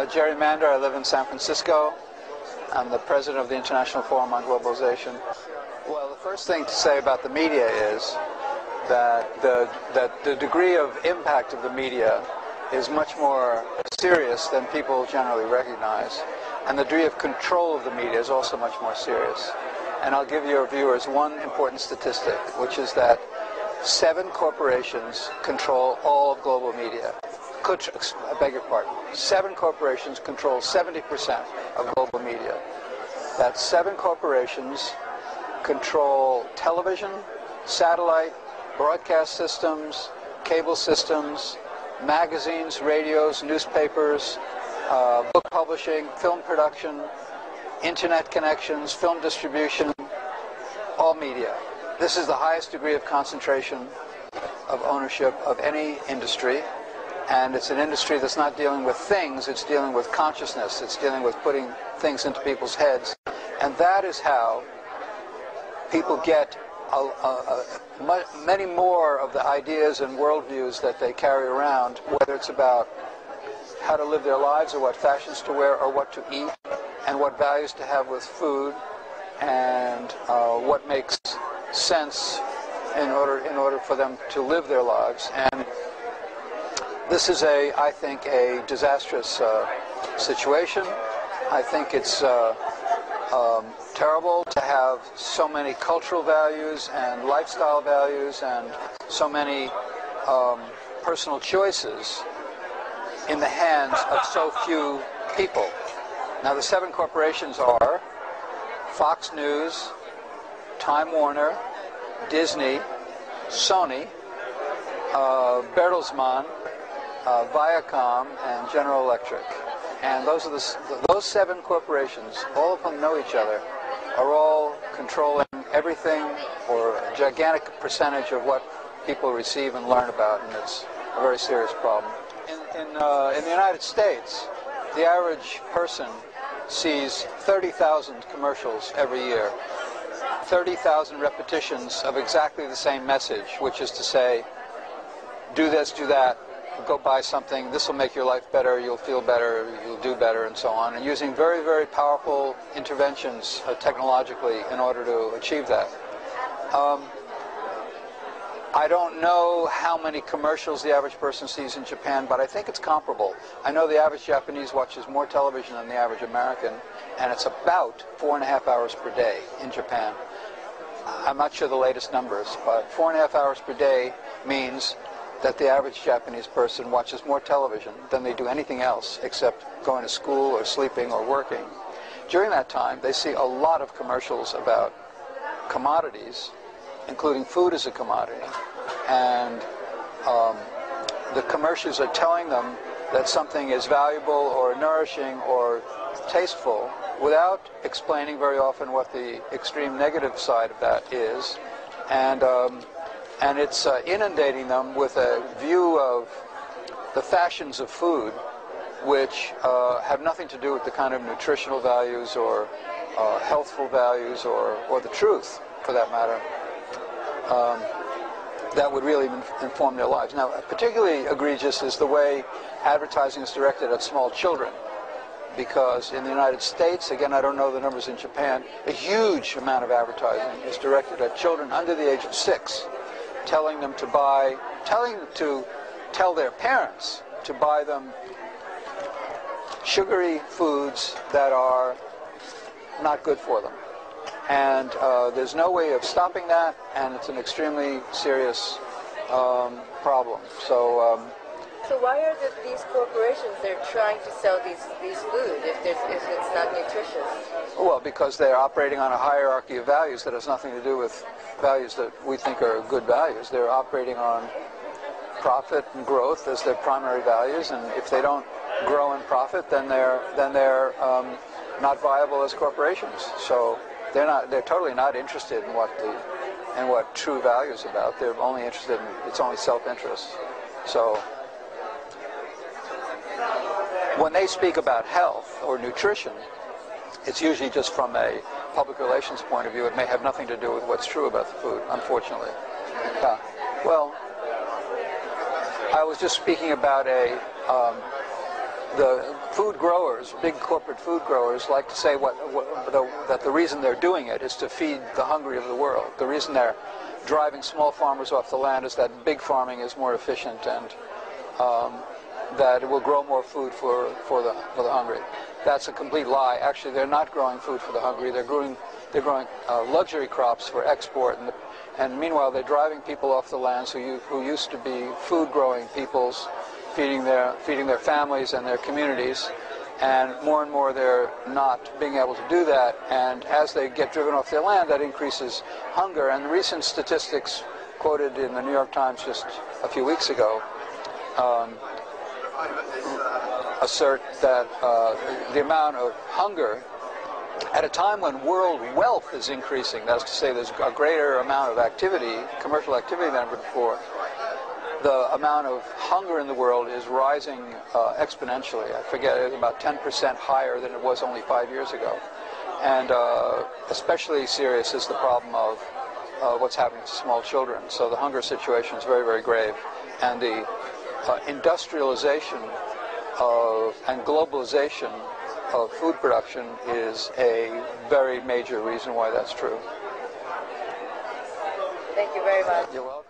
Jerry Mander, I live in San Francisco. I'm the president of the International Forum on Globalization. Well, the first thing to say about the media is that the degree of impact of the media is much more serious than people generally recognize. And the degree of control of the media is also much more serious. And I'll give your viewers one important statistic, which is that 7 corporations control all of global media. I beg your pardon. 7 corporations control 70% of global media. That's 7 corporations control television, satellite, broadcast systems, cable systems, magazines, radios, newspapers, book publishing, film production, internet connections, film distribution, all media. This is the highest degree of concentration of ownership of any industry. And it's an industry that's not dealing with things, it's dealing with consciousness, it's dealing with putting things into people's heads. And that is how people get many more of the ideas and worldviews that they carry around, whether it's about how to live their lives or what fashions to wear or what to eat and what values to have with food and what makes sense in order for them to live their lives. And this is, I think, a disastrous situation. I think it's terrible to have so many cultural values and lifestyle values and so many personal choices in the hands of so few people. Now, the 7 corporations are Fox News, Time Warner, Disney, Sony, Bertelsmann, Viacom, and General Electric. And those are those 7 corporations, all of them know each other, are all controlling everything or a gigantic percentage of what people receive and learn about, and it's a very serious problem. In the United States, the average person sees 30,000 commercials every year, 30,000 repetitions of exactly the same message, which is to say, do this, do that, go buy something, this will make your life better, you'll feel better, you'll do better, and so on, and using very, very powerful interventions technologically in order to achieve that. I don't know how many commercials the average person sees in Japan, but I think it's comparable. I know the average Japanese watches more television than the average American, and it's about 4.5 hours per day in Japan. I'm not sure the latest numbers, but 4.5 hours per day means that the average Japanese person watches more television than they do anything else except going to school or sleeping or working. During that time, they see a lot of commercials about commodities, including food as a commodity. And the commercials are telling them that something is valuable or nourishing or tasteful without explaining very often what the extreme negative side of that is. And it's inundating them with a view of the fashions of food, which have nothing to do with the kind of nutritional values or healthful values or the truth, for that matter, that would really inform their lives. Now, particularly egregious is the way advertising is directed at small children, because in the United States, again, I don't know the numbers in Japan, a huge amount of advertising is directed at children under the age of 6. Telling them to tell their parents to buy them sugary foods that are not good for them. And there's no way of stopping that, and it's an extremely serious problem. So why are these corporations, they're trying to sell these food if it's not nutritious? Well, because they're operating on a hierarchy of values that has nothing to do with values that we think are good values. They're operating on profit and growth as their primary values, and if they don't grow and profit, then they're not viable as corporations. So they're totally not interested in what true value is about. They're only interested in it's only self-interest. So when they speak about health or nutrition, it's usually just from a public relations point of view. It may have nothing to do with what's true about the food, unfortunately. Well, I was just speaking about the food growers, big corporate food growers, like to say that the reason they're doing it is to feed the hungry of the world. The reason they're driving small farmers off the land is that big farming is more efficient and that it will grow more food for the hungry. That's a complete lie. Actually, they're not growing food for the hungry. They're growing luxury crops for export, and meanwhile they're driving people off the lands who used to be food-growing peoples, feeding their families and their communities, and more they're not being able to do that, and as they get driven off their land, that increases hunger. And recent statistics quoted in the New York Times just a few weeks ago assert that the amount of hunger at a time when world wealth is increasing, that's to say there's a greater amount of activity, commercial activity than ever before, the amount of hunger in the world is rising exponentially. I forget, it's about 10% higher than it was only 5 years ago. And especially serious is the problem of what's happening to small children. So the hunger situation is very, very grave. And the industrialization and globalization of food production is a very major reason why that's true. Thank you very much. You're welcome.